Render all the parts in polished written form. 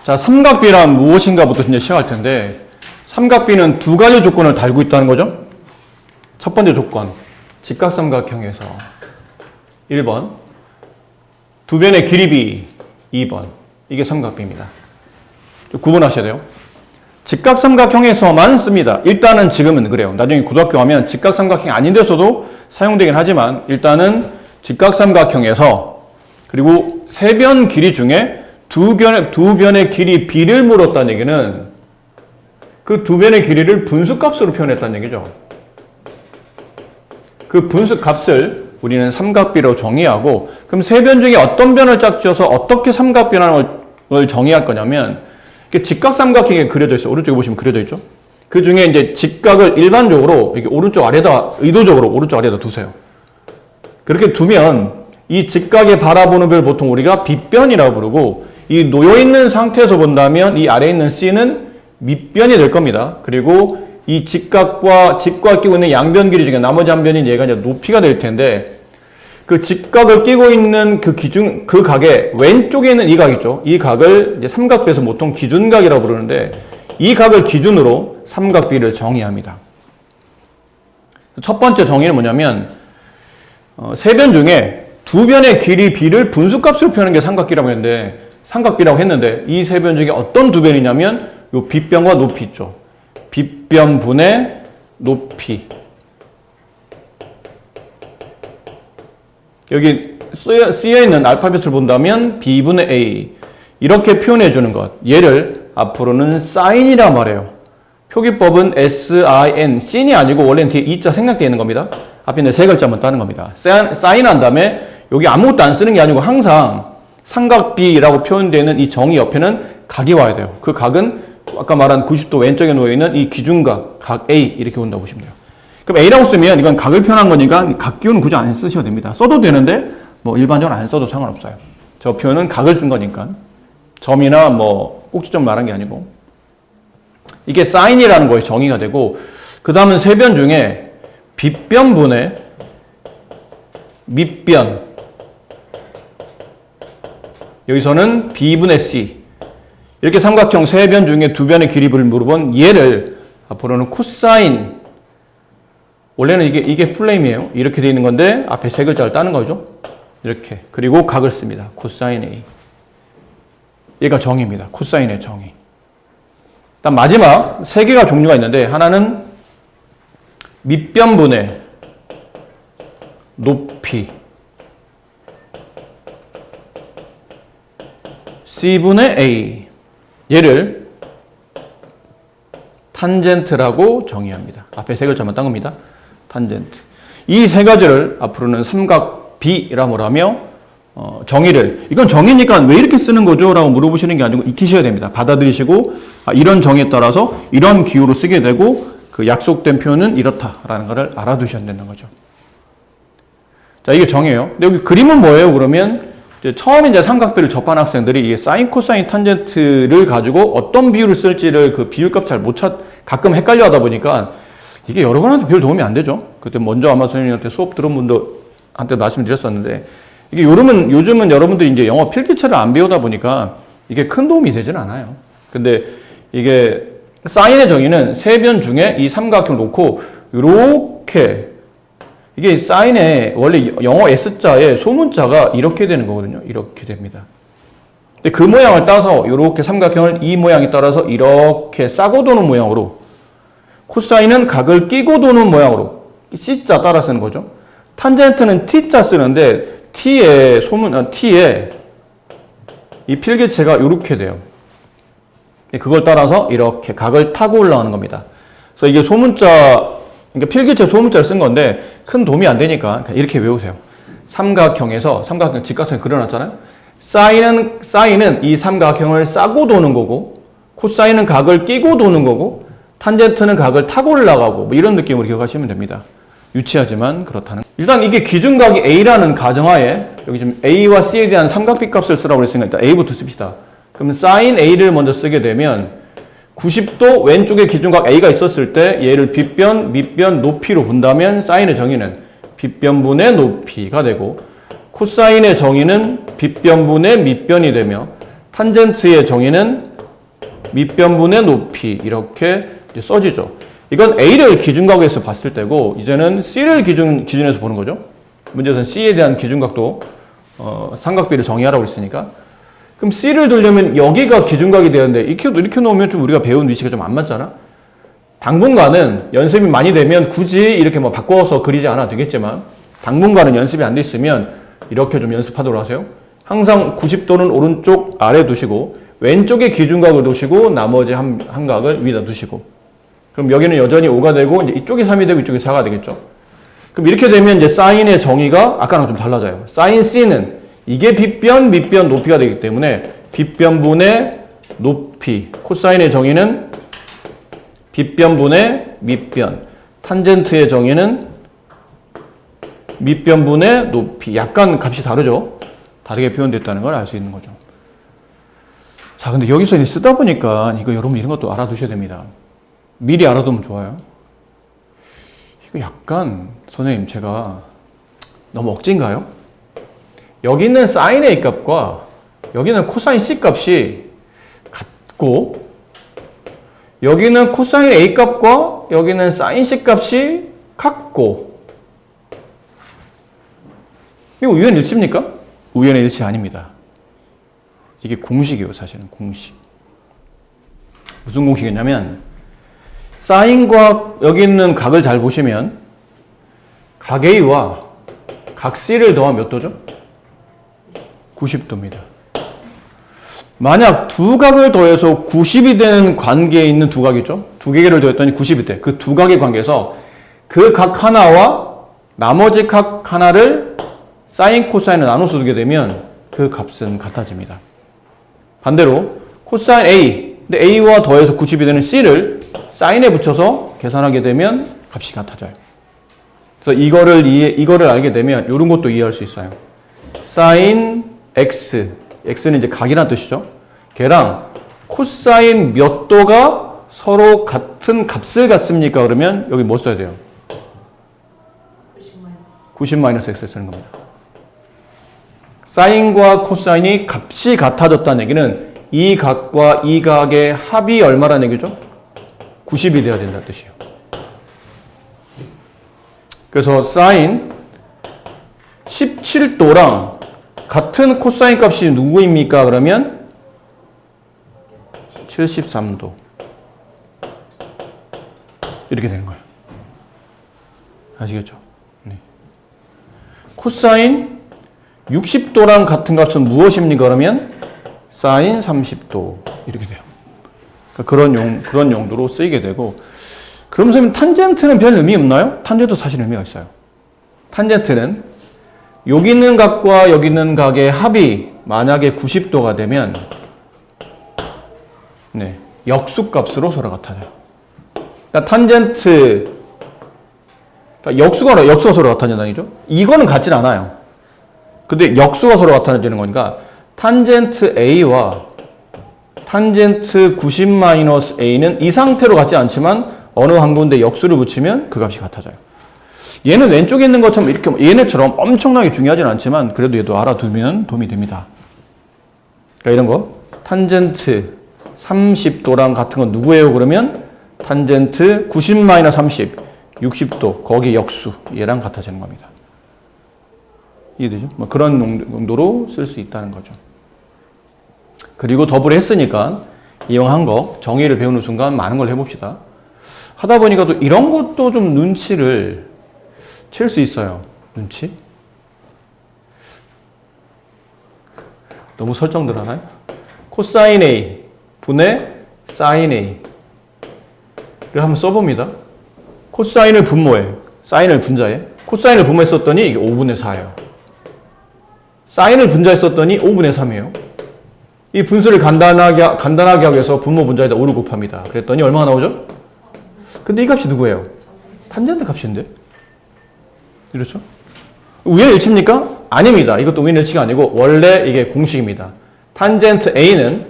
자, 삼각비란 무엇인가부터 이제 시작할 텐데, 삼각비는 두 가지 조건을 달고 있다는 거죠. 첫 번째 조건, 직각삼각형에서 1번, 두 변의 길이 비 2번, 이게 삼각비입니다. 구분하셔야 돼요. 직각삼각형에서만 씁니다. 일단은 지금은 그래요. 나중에 고등학교 가면 직각삼각형이 아닌 데서도 사용되긴 하지만 일단은 직각삼각형에서 그리고 세 변 길이 중에 두 변의 길이 b를 물었다는 얘기는 그 두 변의 길이를 분수값으로 표현했다는 얘기죠. 그 분수값을 우리는 삼각비로 정의하고 그럼 세 변 중에 어떤 변을 짝지어서 어떻게 삼각비라는 걸 정의할 거냐면 직각삼각형에 그려져 있어요. 오른쪽에 보시면 그려져 있죠. 그 중에 이제 직각을 일반적으로 이렇게 오른쪽 아래다 의도적으로 오른쪽 아래다 두세요. 그렇게 두면 이 직각에 바라보는 별 보통 우리가 빗변이라고 부르고 이 놓여있는 상태에서 본다면 이 아래에 있는 C는 밑변이 될 겁니다. 그리고 이 직각과 끼고 있는 양변 길이 중에 나머지 한 변인 얘가 이제 높이가 될 텐데 그 직각을 끼고 있는 그 각의 왼쪽에 있는 이 각 있죠. 이 각을 이제 삼각비에서 보통 기준각이라고 부르는데 이 각을 기준으로 삼각비를 정의합니다. 첫 번째 정의는 뭐냐면 세 변 중에 두 변의 길이 b를 분수값으로 표현하는 게 삼각비라고 했는데 이 세 변 중에 어떤 두 변이냐면 요 빗변과 높이 있죠. 빗변분의 높이. 여기 쓰여있는 알파벳을 본다면 b분의 a 이렇게 표현해 주는 것. 얘를 앞으로는 사인이라 말해요. 표기법은 sin, sin이 아니고 원래는 뒤에 이자 생략되어 있는 겁니다. 앞에 있는 세 글자만 따는 겁니다. 사인한 다음에 여기 아무것도 안 쓰는 게 아니고 항상 삼각비라고 표현되는 이 정의 옆에는 각이 와야 돼요. 그 각은 아까 말한 90도 왼쪽에 놓여있는 이 기준각, 각 A 이렇게 온다고 보시면 돼요. 그럼 A라고 쓰면 이건 각을 표현한 거니까 각 기호는 굳이 안 쓰셔도 됩니다. 써도 되는데 뭐 일반적으로 안 써도 상관없어요. 저 표현은 각을 쓴 거니까. 점이나 뭐 꼭지점 말한 게 아니고. 이게 사인이라는 거에 정의가 되고 그 다음은 세 변 중에 빗변분의 밑변 여기서는 b분의 c 이렇게 삼각형 세 변 중에 두 변의 길이를 물어본 얘를 앞으로는 코사인 원래는 이게 플레임이에요. 이렇게 되어 있는 건데 앞에 세 글자를 따는 거죠. 이렇게. 그리고 각을 씁니다. 코사인 A. 얘가 정의입니다. 코사인의 정의. 일단 마지막 세 개가 종류가 있는데 하나는 밑변분의 높이 C분의 A 얘를 탄젠트라고 정의합니다. 앞에 세 글자만 딴 겁니다. 탄젠트. 이 세 가지를 앞으로는 삼각비라고 하며 정의를 이건 정의니까 왜 이렇게 쓰는 거죠? 라고 물어보시는 게 아니고 익히셔야 됩니다. 받아들이시고 이런 정의에 따라서 이런 기호로 쓰게 되고 그 약속된 표현은 이렇다라는 것을 알아두셔야 된다는 거죠. 자, 이게 정의예요. 근데 여기 그림은 뭐예요? 그러면 처음에 이제 삼각비를 접한 학생들이 이게 사인, 코사인, 탄젠트를 가지고 어떤 비율을 쓸지를 그 비율값 잘 못 가끔 헷갈려 하다 보니까 이게 여러분한테 별 도움이 안 되죠. 그때 먼저 아마 선생님한테 수업 들은 분들한테 말씀드렸었는데 이게 요즘은 여러분들이 이제 영어 필기체를 안 배우다 보니까 이게 큰 도움이 되진 않아요. 근데 이게 사인의 정의는 세 변 중에 이 삼각형을 놓고 이렇게 이게 사인에 원래 영어 S자에 소문자가 이렇게 되는 거거든요. 이렇게 됩니다. 근데 그 모양을 따서 이렇게 삼각형을 이 모양에 따라서 이렇게 싸고 도는 모양으로 코사인은 각을 끼고 도는 모양으로 C자 따라 쓰는 거죠. 탄젠트는 T자 쓰는데 T의 이 필기체가 이렇게 돼요. 그걸 따라서 이렇게 각을 타고 올라가는 겁니다. 그래서 이게 그러니까 필기체 소문자를 쓴 건데 큰 도움이 안 되니까 이렇게 외우세요. 삼각형 직각형 그려놨잖아요. 사인은 이 삼각형을 싸고 도는 거고 코사인은 각을 끼고 도는 거고 탄젠트는 각을 타고 올라가고 뭐 이런 느낌으로 기억하시면 됩니다. 유치하지만 그렇다는 일단 이게 기준각이 A라는 가정하에 여기 지금 A와 C에 대한 삼각비 값을 쓰라고 했으니까 일단 A부터 씁시다. 그럼 사인 A를 먼저 쓰게 되면 90도 왼쪽에 기준각 A가 있었을 때 얘를 빗변, 밑변, 높이로 본다면 사인의 정의는 빗변분의 높이가 되고 코사인의 정의는 빗변분의 밑변이 되며 탄젠트의 정의는 밑변분의 높이 이렇게 이제 써지죠. 이건 A를 기준각에서 봤을 때고 이제는 C를 기준에서 보는 거죠. 문제에서는 C에 대한 기준각도 삼각비를 정의하라고 했으니까. 그럼 C를 두려면 여기가 기준각이 되는데 이렇게 놓으면 좀 우리가 배운 위치가 좀 안 맞잖아. 당분간은 연습이 많이 되면 굳이 이렇게 뭐 바꿔서 그리지 않아도 되겠지만 당분간은 연습이 안 돼 있으면 이렇게 좀 연습하도록 하세요. 항상 90도는 오른쪽 아래 두시고 왼쪽에 기준각을 두시고 나머지 한 각을 위에다 두시고 그럼 여기는 여전히 5가 되고 이제 이쪽이 3이 되고 이쪽이 4가 되겠죠. 그럼 이렇게 되면 이제 사인의 정의가 아까랑 좀 달라져요. 사인 C는 이게 빗변, 밑변, 높이가 되기 때문에 빗변분의 높이, 코사인의 정의는 빗변분의 밑변, 탄젠트의 정의는 밑변분의 높이. 약간 값이 다르죠. 다르게 표현됐다는 걸 알 수 있는 거죠. 자, 근데 여기서 이제 쓰다 보니까 이거 여러분 이런 것도 알아두셔야 됩니다. 미리 알아두면 좋아요. 이거 약간 선생님 제가 너무 억지인가요? 여기 있는 사인 A 값과 여기는 코사인 C 값이 같고 여기는 코사인 A 값과 여기는 사인 C 값이 같고 이거 우연의 일치입니까? 우연의 일치 아닙니다. 이게 공식이에요. 사실은 공식. 무슨 공식이냐면 사인과 여기 있는 각을 잘 보시면 각 A와 각 C를 더하면 몇 도죠? 90도입니다. 만약 두 각을 더해서 90이 되는 관계에 있는 두 각이죠? 두 개를 더했더니 90이 돼. 그 두 각의 관계에서 그 각 하나와 나머지 각 하나를 사인, 코사인을 나눠서 두게 되면 그 값은 같아집니다. 반대로 코사인 A, 근데 A와 더해서 90이 되는 C를 사인에 붙여서 계산하게 되면 값이 같아져요. 그래서 이거를 알게 되면 이런 것도 이해할 수 있어요. 사인 X, X는 이제 각이라는 뜻이죠. 걔랑 코사인 몇 도가 서로 같은 값을 갖습니까? 그러면 여기 뭐 써야 돼요? 90-X를 쓰는 겁니다. 사인과 코사인이 값이 같아졌다는 얘기는 이 각과 이 각의 합이 얼마라는 얘기죠? 90이 돼야 된다는 뜻이에요. 그래서 사인 17도랑 같은 코사인 값이 누구입니까? 그러면 73도. 이렇게 되는 거예요. 아시겠죠? 네. 코사인 60도랑 같은 값은 무엇입니까? 그러면 사인 30도. 이렇게 돼요. 그러니까 그런 용도로 쓰이게 되고, 그럼 선생님 탄젠트는 별 의미 없나요? 탄젠트 사실 의미가 있어요. 탄젠트는 여기 있는 각과 여기 있는 각의 합이 만약에 90도가 되면 네, 역수값으로 서로 같아져요. 그러니까 탄젠트 그러니까 역수가 서로 같아진다는 얘기죠. 이거는 같진 않아요. 근데 역수가 서로 같아지는 거니까 탄젠트 A와 탄젠트 90-A는 이 상태로 같지 않지만 어느 한 군데 역수를 붙이면 그 값이 같아져요. 얘는 왼쪽에 있는 것처럼 이렇게 얘네처럼 엄청나게 중요하진 않지만 그래도 얘도 알아두면 도움이 됩니다. 그러니까 이런 거 탄젠트 30도랑 같은 건 누구예요? 그러면 탄젠트 90-30 60도 거기 역수 얘랑 같아지는 겁니다. 이해되죠? 뭐 그런 용도로 쓸 수 있다는 거죠. 그리고 더블 했으니까 이용한 거 정의를 배우는 순간 많은 걸 해봅시다. 하다 보니까 또 이런 것도 좀 눈치를 챌 수 있어요. 눈치? 너무 설정들 하나요? 코사인 A 분의 사인 A를 한번 써봅니다. 코사인을 분모해. 사인을 분자해. 코사인을 분모했었더니 이게 5분의 4예요. 사인을 분자했었더니 5분의 3이에요. 이 분수를 간단하게 하기 위해서 분모 분자에다 5를 곱합니다. 그랬더니 얼마가 나오죠? 근데 이 값이 누구예요? 탄젠트 값인데? 이렇죠? 우연의 일치입니까? 아닙니다. 이것도 우연의 일치가 아니고 원래 이게 공식입니다. 탄젠트 A는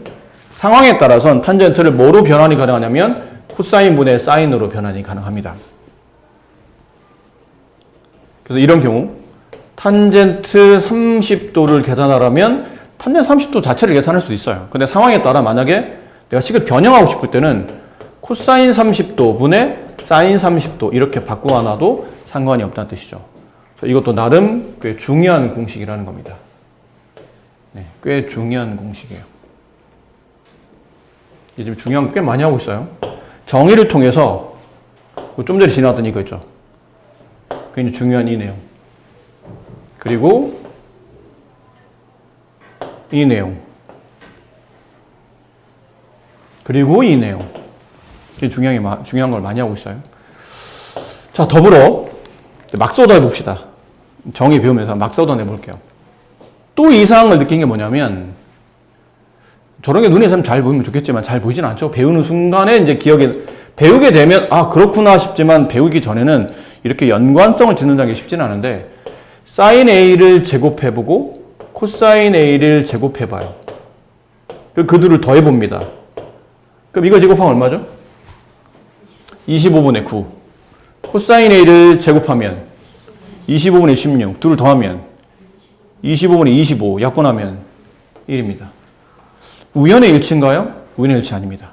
상황에 따라서는 탄젠트를 뭐로 변환이 가능하냐면 코사인분의 사인으로 변환이 가능합니다. 그래서 이런 경우 탄젠트 30도를 계산하려면 탄젠트 30도 자체를 계산할 수도 있어요. 근데 상황에 따라 만약에 내가 식을 변형하고 싶을 때는 코사인 30도 분의 사인 30도 이렇게 바꾸어놔도 상관이 없다는 뜻이죠. 이것도 나름 꽤 중요한 공식이라는 겁니다. 네, 꽤 중요한 공식이에요. 이제 중요한 거 꽤 많이 하고 있어요. 정의를 통해서 좀 전에 지나왔던 이거 있죠. 굉장히 중요한 이 내용. 그리고 이 내용. 그리고 이 내용. 이게 중요한 걸 많이 하고 있어요. 자, 더불어 막 쏟아내 봅시다. 정의 배우면서 막 쏟아내 볼게요. 또 이상을 느낀 게 뭐냐면, 저런 게 눈에서 잘 보이면 좋겠지만 잘 보이진 않죠. 배우는 순간에 이제 배우게 되면 아 그렇구나 싶지만 배우기 전에는 이렇게 연관성을 짓는다는 게 쉽지는 않은데, 사인 A를 제곱해보고 코사인 A를 제곱해봐요. 그 둘을 더해봅니다. 그럼 이거 제곱하면 얼마죠? 25분의 9. 코사인 A를 제곱하면 25분의 16. 둘을 더하면 25분의 25. 약분하면 1입니다. 우연의 일치인가요? 우연의 일치 아닙니다.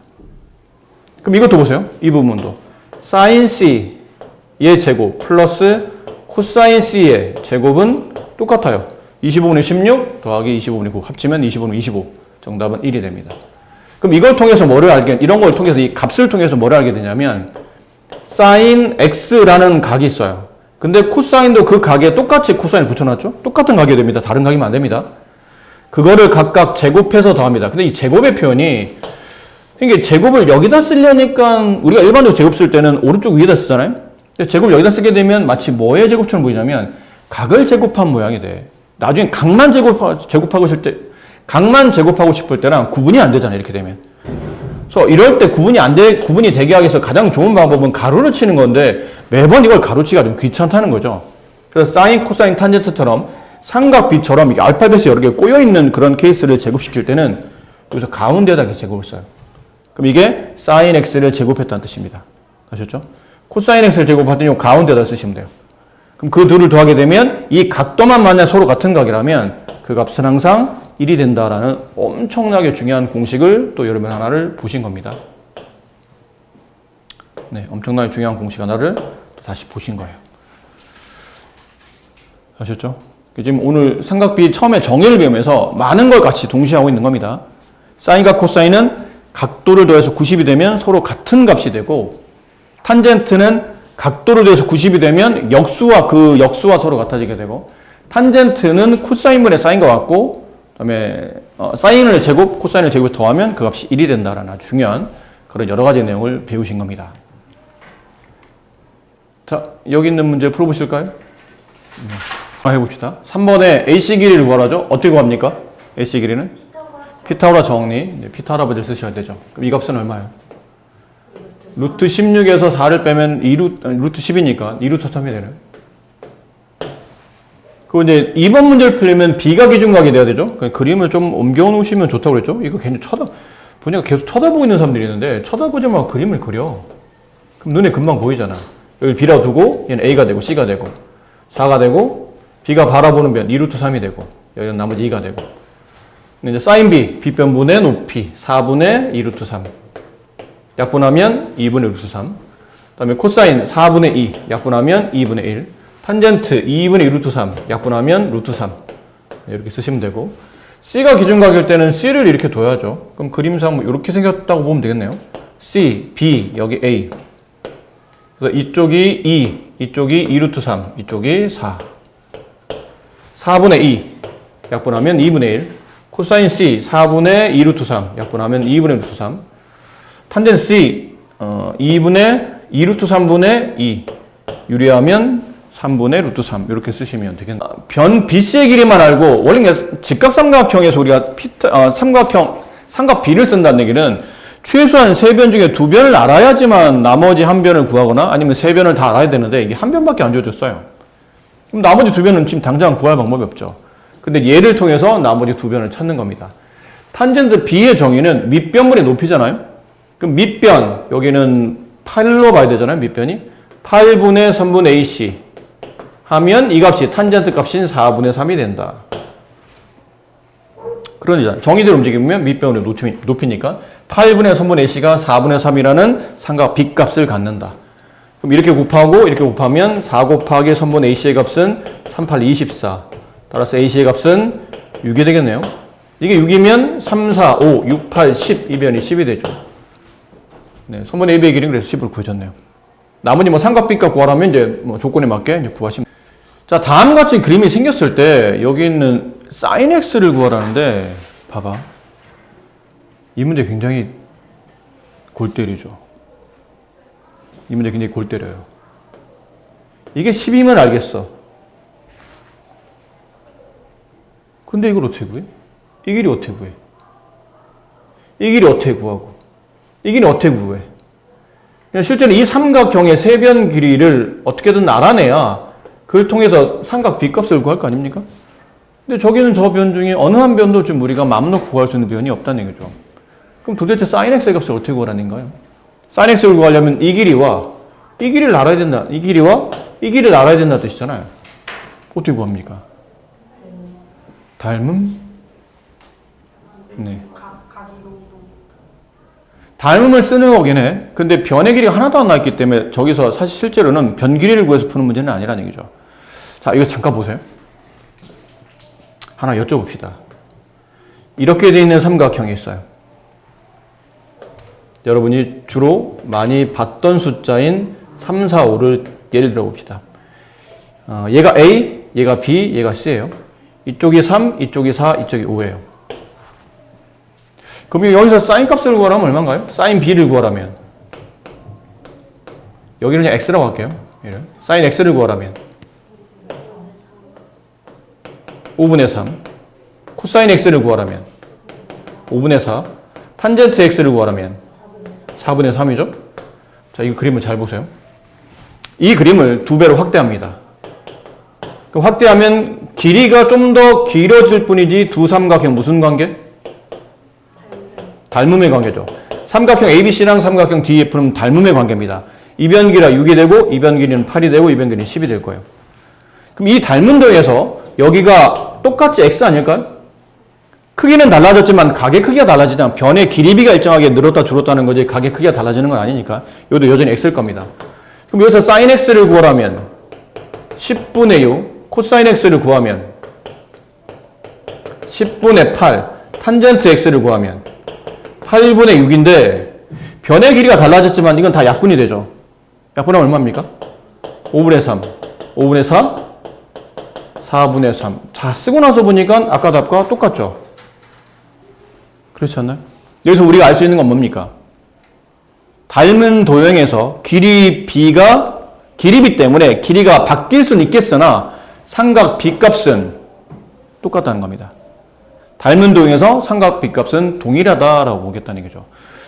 그럼 이것도 보세요. 이 부분도. 사인 C의 제곱 플러스 코사인 C의 제곱은 똑같아요. 25분의 16 더하기 25분의 9 합치면 25분의 25. 정답은 1이 됩니다. 그럼 이걸 통해서 이런 걸 통해서 이 값을 통해서 뭐를 알게 되냐면, 사인 X라는 각이 있어요. 근데 코사인도 그 각에 똑같이 코사인 붙여놨죠? 똑같은 각이 됩니다. 다른 각이면 안 됩니다. 그거를 각각 제곱해서 더합니다. 근데 이 제곱의 표현이, 이게 제곱을 여기다 쓰려니까 우리가 일반적으로 제곱 쓸 때는 오른쪽 위에다 쓰잖아요? 제곱을 여기다 쓰게 되면 마치 뭐의 제곱처럼 보이냐면 각을 제곱한 모양이 돼. 나중에 각만 제곱하고 싶을 때랑 구분이 안 되잖아요. 이렇게 되면. 그래서 이럴 때 구분이 되게 하기 위해서 가장 좋은 방법은 가로를 치는 건데, 매번 이걸 가로치기가 좀 귀찮다는 거죠. 그래서 사인, 코사인, 탄젠트처럼 삼각비처럼 이게 알파벳이 여러 개 꼬여있는 그런 케이스를 제곱시킬 때는 여기서 가운데에다 제곱을 써요. 그럼 이게 사인 X를 제곱했다는 뜻입니다. 아셨죠? 코사인 X를 제곱할 때는 가운데에다 쓰시면 돼요. 그럼 그 둘을 더하게 되면 이 각도만 만약 서로 같은 각이라면 그 값은 항상 1이 된다라는 엄청나게 중요한 공식을 또 여러분 하나를 보신 겁니다. 네, 엄청나게 중요한 공식 하나를 또 다시 보신 거예요. 아셨죠? 지금 오늘 삼각비 처음에 정의를 배우면서 많은 걸 같이 동시에 하고 있는 겁니다. 사인과 코사인은 각도를 더해서 90이 되면 서로 같은 값이 되고, 탄젠트는 각도를 더해서 90이 되면 역수와 서로 같아지게 되고, 탄젠트는 코사인분의 사인과 같고, 그다음에 사인을 제곱, 코사인을 제곱 더하면 그 값이 1이 된다라는 아주 중요한 그런 여러 가지 내용을 배우신 겁니다. 자, 여기 있는 문제 풀어보실까요? 해봅시다. 3번에 AC 길이를 구하라죠? 어떻게 구합니까? AC 길이는? 피타고라 정리. 피타고라를 쓰셔야 되죠. 그럼 이 값은 얼마예요? 루트 16에서 4를 빼면 루트 10이니까 2루트 3이 되나요? 그리고 이제 2번 문제를 풀리면 B가 기준각이 돼야 되죠? 그림을 좀 옮겨 놓으시면 좋다고 그랬죠? 이거 괜히 보니까 계속 쳐다보고 있는 사람들이 있는데, 쳐다보지 말고 그림을 그려. 그럼 눈에 금방 보이잖아. 여기 B라고 두고, 얘는 A가 되고, C가 되고, 4가 되고, B가 바라보는 변 2루트 3이 되고, 여기는 나머지 2가 되고. 근데 이제 사인 B, B변분의 높이, 4분의 2루트 3. 약분하면 2분의 루트 3. 그 다음에 코사인 4분의 2, 약분하면 2분의 1. 탄젠트 2분의 2루트 3, 약분하면 루트 3. 이렇게 쓰시면 되고, C가 기준각일 때는 C를 이렇게 둬야죠. 그럼 그림상 이렇게 생겼다고 보면 되겠네요. C, B, 여기 A. 그래서 이쪽이 2, 이쪽이 2루트 3, 이쪽이 4. 4분의 2, 약분하면 2분의 1. 코사인 C, 4분의 2루트 3, 약분하면 2분의 루트 3. 탄젠트 C, 2분의 2루트 3분의 2. 유리하면 3분의 루트 3 이렇게 쓰시면 되겠네요. 변 BC의 길이만 알고, 원래 직각삼각형에서 우리가 삼각 B를 쓴다는 얘기는 최소한 3변 중에 2변을 알아야지만 나머지 1변을 구하거나 아니면 3변을 다 알아야 되는데, 이게 1변밖에 안 주어졌어요. 그럼 나머지 2변은 지금 당장 구할 방법이 없죠. 근데 얘를 통해서 나머지 2변을 찾는 겁니다. 탄젠트 B의 정의는 밑변분의 높이잖아요. 그럼 밑변, 여기는 8로 봐야 되잖아요. 밑변이 8분의 3분의 AC 하면 이 값이 탄젠트 값인 4분의 3이 된다. 그러니까 정의대로 움직이면 밑변분의 높이니까 8분의 3분의 A씨가 4분의 3이라는 삼각 B값을 갖는다. 그럼 이렇게 곱하고 이렇게 곱하면 4 곱하기 3분의 A씨의 값은 3, 8, 24. 따라서 A씨의 값은 6이 되겠네요. 이게 6이면 3, 4, 5, 6, 8, 10 이 변이 10이 되죠. 네, 3분의 A의 길이는 그래서 10을 구해줬네요. 나머지 뭐 삼각 B값 구하라면 이제 뭐 조건에 맞게 이제 구하시면. 자, 다음과 같이 그림이 생겼을 때 여기 있는 sin x를 구하라는데 봐봐. 이 문제 굉장히 골 때리죠. 이 문제 굉장히 골 때려요. 이게 10이면 알겠어. 근데 이걸 어떻게 구해? 이 길이 어떻게 구해? 이 길이 어떻게 구하고? 이 길이 어떻게 구해? 실제로 이 삼각형의 세변 길이를 어떻게든 알아내야 그걸 통해서 삼각 B값을 구할 거 아닙니까? 근데 저기는 저 변 중에 어느 한 변도 지금 우리가 마음 놓고 구할 수 있는 변이 없다는 얘기죠. 그럼 도대체 sin x의 값을 어떻게 구하라는 거예요? sin x를 구하려면 이 길이와 이 길이를 알아야 된다. 이 길이와 이 길이를 알아야 된다 뜻이잖아요. 어떻게 구합니까? 닮음? 네. 닮음을 쓰는 거긴 해. 근데 변의 길이가 하나도 안 나왔기 때문에 저기서 사실 실제로는 변 길이를 구해서 푸는 문제는 아니라는 얘기죠. 자, 이거 잠깐 보세요. 하나 여쭤봅시다. 이렇게 되어 있는 삼각형이 있어요. 여러분이 주로 많이 봤던 숫자인 3, 4, 5를 예를 들어 봅시다. 얘가 A, 얘가 B, 얘가 C예요. 이쪽이 3, 이쪽이 4, 이쪽이 5예요. 그럼 여기서 사인 값을 구하라면 얼마인가요? 사인 B를 구하라면 여기는 그냥 X라고 할게요. 사인 X를 구하라면 5분의 3 코사인 X를 구하라면 5분의 4 탄젠트 X를 구하라면 4분의 3이죠? 자, 이 그림을 잘 보세요. 이 그림을 2배로 확대합니다. 그럼 확대하면 길이가 좀 더 길어질 뿐이지 두 삼각형 무슨 관계? 닮음의 관계죠. 삼각형 ABC랑 삼각형 DEF는 닮음의 관계입니다. 이 변 길이가 6이 되고 이 변 길이는 8이 되고 이 변 길이는 10이 될 거예요. 그럼 이 닮은 도에서 여기가 똑같이 X 아닐까요? 크기는 달라졌지만 각의 크기가 달라지지 않아. 변의 길이비가 일정하게 늘었다 줄었다는 거지 각의 크기가 달라지는 건 아니니까 여기도 여전히 X일 겁니다. 그럼 여기서 sin X를 구하라면 10분의 6 코사인 X를 구하면 10분의 8 탄젠트 X를 구하면 8분의 6인데 변의 길이가 달라졌지만 이건 다 약분이 되죠. 약분하면 얼마입니까? 5분의 3 5분의 4 4분의 3 자, 쓰고 나서 보니까 아까 답과 똑같죠. 그렇지 않나요? 여기서 우리가 알 수 있는 건 뭡니까? 닮은 도형에서 길이 비 때문에 길이가 바뀔 수는 있겠으나 삼각 B값은 똑같다는 겁니다. 닮은 도형에서 삼각 B값은 동일하다라고 보겠다는 얘기죠.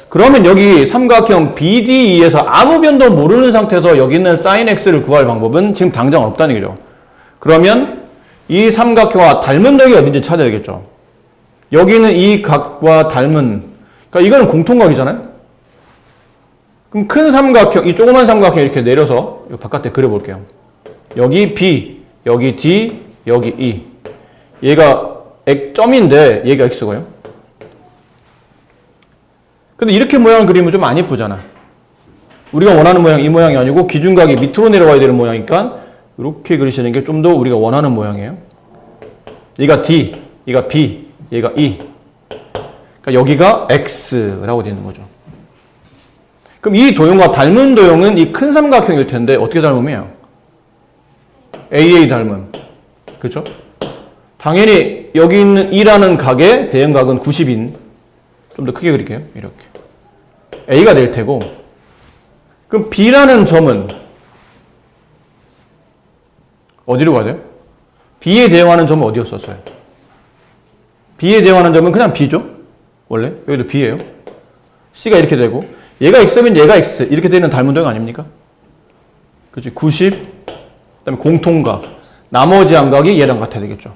그러면 여기 삼각형 BDE에서 아무 변도 모르는 상태에서 여기 있는 sin X를 구할 방법은 지금 당장 없다는 얘기죠. 그러면 이 삼각형과 닮은 도형이 어딘지 찾아야 되겠죠. 여기는 이 각과 닮은, 그러니까 이거는 공통각이잖아요. 그럼 큰 삼각형, 이 조그만 삼각형 이렇게 내려서 바깥에 그려볼게요. 여기 B, 여기 D, 여기 E. 얘가 점인데 얘가 X고요. 근데 이렇게 모양을 그리면 좀 안 예쁘잖아. 우리가 원하는 모양 이 모양이 아니고 기준각이 밑으로 내려와야 되는 모양이니까 이렇게 그리시는 게 좀 더 우리가 원하는 모양이에요. 얘가 D, 얘가 B, 얘가 E. 그러니까 여기가 X라고 되는 거죠. 그럼 이 도형과 닮은 도형은 이 큰 삼각형일 텐데 어떻게 닮음이에요? AA 닮음. 그렇죠? 당연히 여기 있는 E라는 각의 대응각은 90인 좀 더 크게 그릴게요. 이렇게. A가 될 테고 그럼 B라는 점은 어디로 가야 돼요? B에 대응하는 점은 어디였었어요? B에 대응하는 점은 그냥 B죠? 원래 여기도 B예요. C가 이렇게 되고 얘가 X면 얘가 X 이렇게 되는 닮은 도형 아닙니까? 그렇지? 90 그다음에 공통각 나머지 양각이 얘랑 같아야 되겠죠.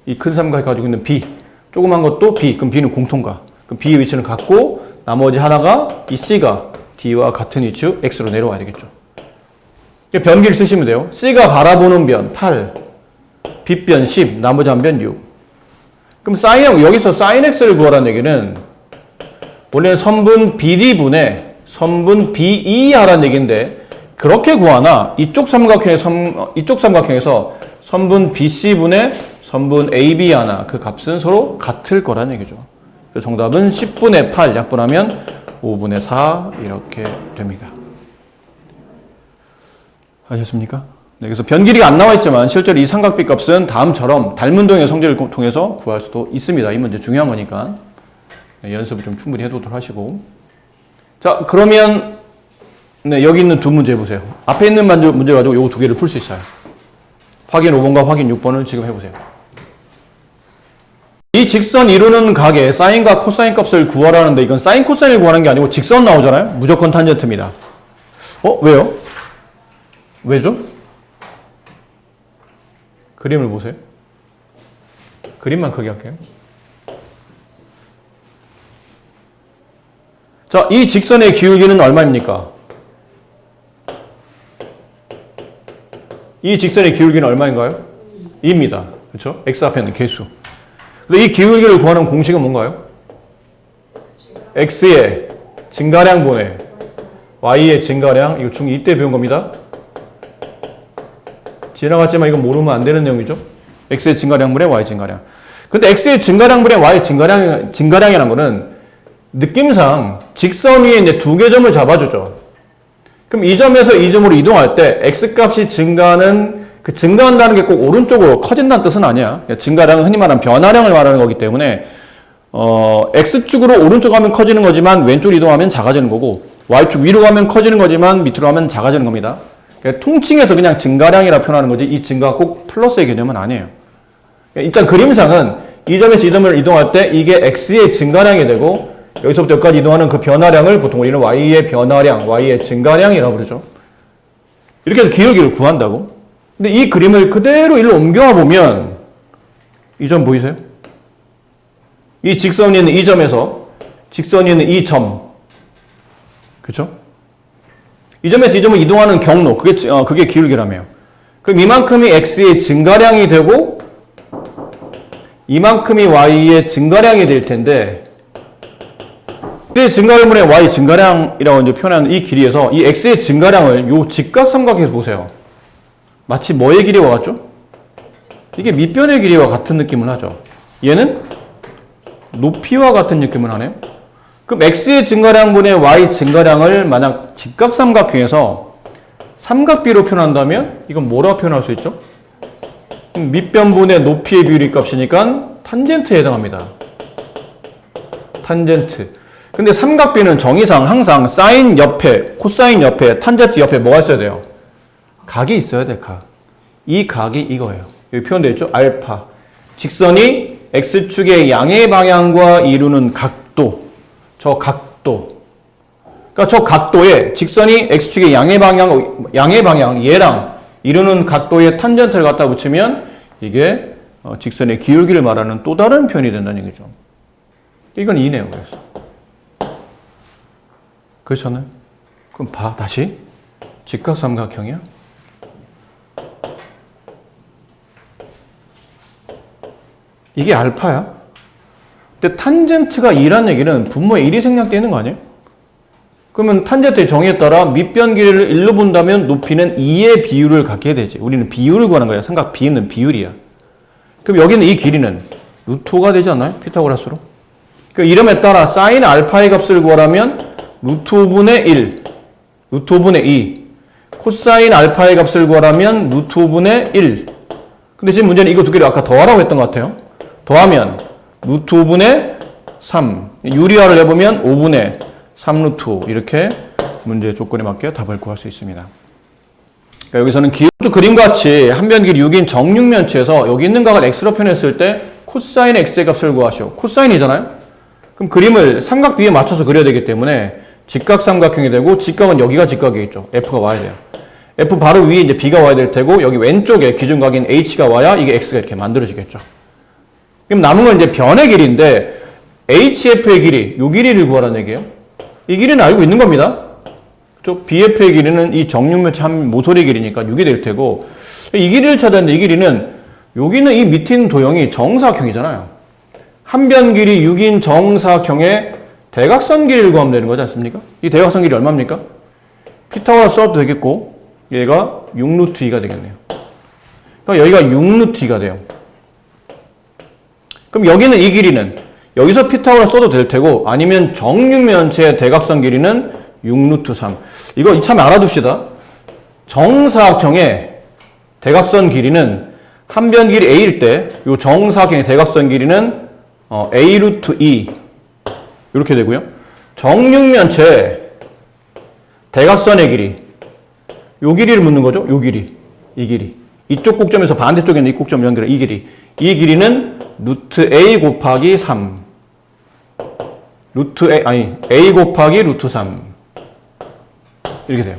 이 큰 삼각이 가지고 있는 B 조그만 것도 B 그럼 B는 공통각 그럼 B의 위치는 같고 나머지 하나가 이 C가 D와 같은 위치로 X로 내려와야 되겠죠. 변기를 쓰시면 돼요. C가 바라보는 변 8 B변 10 나머지 한 변 6 그럼 여기서 sin X를 구하라는 얘기는 원래는 선분 BD분의 선분 BE하라는 얘기인데 그렇게 구하나 이쪽 삼각형에서 선분 BC분의 선분 AB하나 그 값은 서로 같을 거라는 얘기죠. 그래서 정답은 10분의 8 약분하면 5분의 4 이렇게 됩니다. 아셨습니까? 네, 그래서 변 길이가 안 나와 있지만 실제로 이 삼각비 값은 다음처럼 닮은 동의 성질을 통해서 구할 수도 있습니다. 이 문제 중요한 거니까 네, 연습을 좀 충분히 해두도록 하시고. 자, 그러면 네, 여기 있는 두 문제 해보세요. 앞에 있는 문제 가지고 요 두 개를 풀 수 있어요. 확인 5번과 확인 6번을 지금 해보세요. 이 직선 이루는 각의 사인과 코사인 값을 구하라는데 이건 사인 코사인을 구하는 게 아니고 직선 나오잖아요. 무조건 탄젠트입니다. 왜요? 왜죠? 그림을 보세요. 그림만 크게 할게요. 자, 이 직선의 기울기는 얼마입니까? 이 직선의 기울기는 얼마인가요? 2입니다. 그렇죠? x 앞에 있는 개수. 근데 이 기울기를 구하는 공식은 뭔가요? x의 증가량분의 y의 증가량. 이거 중2 때 배운 겁니다. 지나갔지만 이건 모르면 안 되는 내용이죠. x의 증가량분의 y 증가량. 근데 x의 증가량분의 y 증가량이라는 거는 느낌상 직선 위에 이제 두 개 점을 잡아주죠. 그럼 이 점에서 이 점으로 이동할 때 x값이 증가하는 그 증가한다는 게 꼭 오른쪽으로 커진다는 뜻은 아니야. 증가량은 흔히 말하는 변화량을 말하는 거기 때문에 x축으로 오른쪽 가면 커지는 거지만 왼쪽으로 이동하면 작아지는 거고 y축 위로 가면 커지는 거지만 밑으로 가면 작아지는 겁니다. 통칭해서 그냥 증가량이라 표현하는 거지 이 증가가 꼭 플러스의 개념은 아니에요. 일단 그림상은 이 점에서 이 점을 이동할 때 이게 x의 증가량이 되고 여기서부터 여기까지 이동하는 그 변화량을 보통 우리는 y의 변화량, y의 증가량이라고 부르죠. 이렇게 해서 기울기를 구한다고. 근데 이 그림을 그대로 일로 옮겨와 보면 이 점 보이세요? 이 직선이 있는 이 점에서 직선이 있는 이 점, 그렇죠? 이 점에서 이 점을 이동하는 경로, 그게 기울기라며요. 그럼 이만큼이 x의 증가량이 되고 이만큼이 y의 증가량이 될 텐데 증가량분의 y 증가량이라고 이제 표현하는 이 길이에서 이 x의 증가량을 요 직각삼각형에서 보세요. 마치 뭐의 길이와 같죠? 이게 밑변의 길이와 같은 느낌을 하죠. 얘는 높이와 같은 느낌을 하네요. 그럼 x의 증가량분의 y 증가량을 만약 직각삼각형에서 삼각비로 표현한다면 이건 뭐라고 표현할 수 있죠? 밑변분의 높이의 비율이 값이니까 탄젠트에 해당합니다. 탄젠트. 근데 삼각비는 정의상 항상 사인 옆에, 코사인 옆에, 탄젠트 옆에 뭐가 있어야 돼요? 각이 있어야 돼, 각. 이 각이 이거예요. 여기 표현되어 있죠? 알파. 직선이 x축의 양의 방향과 이루는 각도. 저 각도. 그러니까 저 각도에 직선이 x축의 양의 방향, 얘랑 이루는 각도에 탄젠트를 갖다 붙이면 이게 직선의 기울기를 말하는 또 다른 표현이 된다는 얘기죠. 이건 이네요, 그래서. 그렇잖아요? 그럼 다시. 직각삼각형이야? 이게 알파야? 근데 탄젠트가 2라는 얘기는 분모에 1이 생략되어 있는 거 아니에요? 그러면 탄젠트의 정의에 따라 밑변 길이를 1로 본다면 높이는 2의 비율을 갖게 되지. 우리는 비율을 구하는 거야. 삼각 B는 비율이야. 그럼 여기는 이 길이는 루트 5가 되지 않나요? 피타고라스로. 그 이름에 따라 사인 알파의 값을 구하라면 루트 5분의 1, 루트 5분의 2. 코사인 알파의 값을 구하라면 루트 5분의 1. 근데 지금 문제는 이거 두 개를 아까 더하라고 했던 것 같아요. 더하면 루트 5분의 3. 유리화를 해보면 5분의 3루트 5. 이렇게 문제의 조건에 맞게 답을 구할 수 있습니다. 그러니까 여기서는 기울기 그림같이 한 변 길이 6인 정육면체에서 여기 있는 각을 x로 표현했을 때 코사인 x의 값을 구하시오. 코사인이잖아요? 그럼 그림을 삼각 B에 맞춰서 그려야 되기 때문에 직각삼각형이 되고 직각은 여기가 직각이겠죠. F가 와야 돼요. F 바로 위에 이제 B가 와야 될 테고 여기 왼쪽에 기준각인 H가 와야 이게 X가 이렇게 만들어지겠죠. 그럼 남은 건 이제 변의 길이인데 HF의 길이, 이 길이를 구하라는 얘기예요. 이 길이는 알고 있는 겁니다. BF의 길이는 이 정육면체 한 모서리 길이니까 6이 될 테고 이 길이를 찾아야 하는데 이 길이는 여기는 이 밑에 있는 도형이 정사각형이잖아요. 한 변 길이 6인 정사각형의 대각선 길이를 구하면 되는 거지 않습니까? 이 대각선 길이 얼마입니까? 피타고라스 써도 되겠고 얘가 6루트 2가 되겠네요. 그러니까 여기가 6루트 2가 돼요. 그럼 여기는 이 길이는 여기서 피타고라스 써도 될 테고 아니면 정육면체의 대각선 길이는 6루트 3. 이거 이참에 알아둡시다. 정사각형의 대각선 길이는 한 변 길이 a일 때 이 정사각형의 대각선 길이는 a 루트 2 이렇게 되고요. 정육면체 대각선의 길이 요 길이를 묻는 거죠. 요 길이, 이 길이. 이쪽 꼭점에서 반대쪽에 있는 이 꼭점 연결해 이 길이. 이 길이는 루트 a 곱하기 3. a 곱하기 루트 3 이렇게 돼요.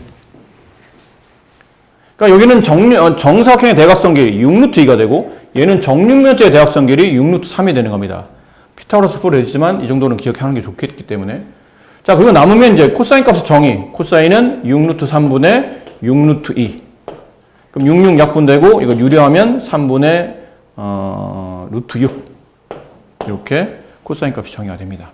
그러니까 여기는 정사각형의 대각선 길이 6루트 2가 되고 얘는 정육면체의 대각선 길이 6루트 3이 되는 겁니다. 피타고라스 풀을 했지만 이 정도는 기억하는 게 좋겠기 때문에 자 그리고 남으면 이제 코사인 값의 정의 코사인은 6루트 3분의 6루트 2 그럼 66 약분되고 이거 유려하면 3분의 루트 6 이렇게 코사인 값이 정의가 됩니다.